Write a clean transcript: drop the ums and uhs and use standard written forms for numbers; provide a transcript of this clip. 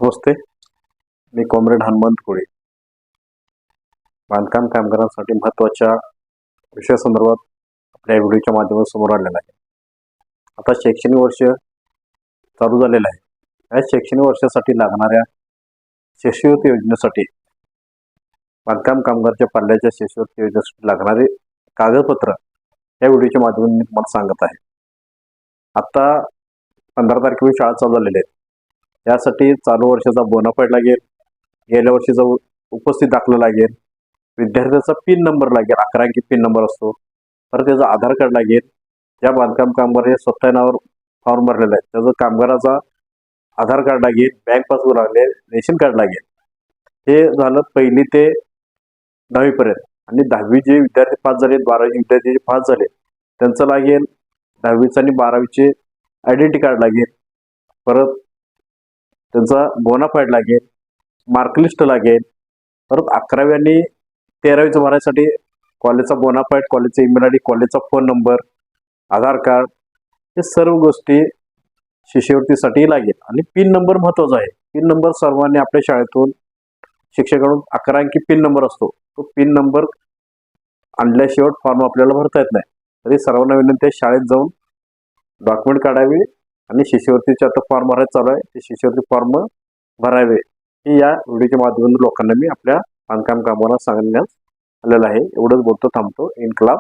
नमस्ते, मी comrade Hanumant कोळी. बांधकाम कामगारांसाठी महत्त्वाच्या विषयासंदर्भात आपल्या व्हिडिओच्या माध्यमातून समोर आलेला आहे. आता शैक्षणिक वर्ष चालू झालेलं आहे. या शैक्षणिक वर्षासाठी लागणाऱ्या शिष्यवृत्ती योजनेसाठी बांधकाम कामगारच्या पाल्याच्या शिष्यवृत्ती योजनेसाठी लागणारे कागदपत्र या व्हिडिओच्या माध्यमातून मी तुम्हाला सांगत आहे. आता 15 तारखेला शाळा चालू झालेली आहे. यासाठी चालू वर्षाचा बोनाफाईड लागेल, गेल्या वर्षीचा उपस्थित दाखला लागेल, विद्यार्थ्याचा पिन नंबर लागेल, 11 अंकी पिन नंबर असतो, तर त्याचं आधार कार्ड लागेल. ज्या बांधकाम कामगार हे स्वतः नावावर फॉर्म भरलेला आहे त्याचं कामगाराचा आधार कार्ड लागेल, बँक पासबुक लागेल, रेशन कार्ड लागेल. हे झालं पहिली ते 10वी पर्यंत. आणि 10वी जे विद्यार्थी पास झाले, 12वी विद्यार्थी जे पास झाले त्यांचं लागेल 10वीचं आणि 12वीचे आयडेंटिटी कार्ड लागेल. परत त्यांचा बोनाफाईड लागेल, मार्कलिस्ट लागेल. परत 11वी आणि 13वीचं भरायसाठी कॉलेजचा बोनाफाईड, कॉलेजचा ईमेल आय डी, कॉलेजचा फोन नंबर, आधार कार्ड, हे सर्व गोष्टी शिष्यवृत्तीसाठी लागेल. आणि पिन नंबर महत्त्वाचा आहे. पिन नंबर सर्वांनी आपल्या शाळेतून शिक्षकाकडून 11 अंकी पिन नंबर असतो. तो पिन नंबर आणल्याशिवाय फॉर्म आपल्याला भरता येत नाही. तरी सर्वांना विनंती आहे, शाळेत जाऊन डॉक्युमेंट काढावी आणि शिष्यवृत्तीचे आता फॉर्म भरायचं चालू आहे, ते शिष्यवृत्ती फॉर्म भरावे. ही या व्हिडिओच्या माध्यमातून लोकांना मी आपल्या बांधकाम कामाला सांगण्यात आलेलं आहे. एवढंच बोलतो, थांबतो. इन्कलाब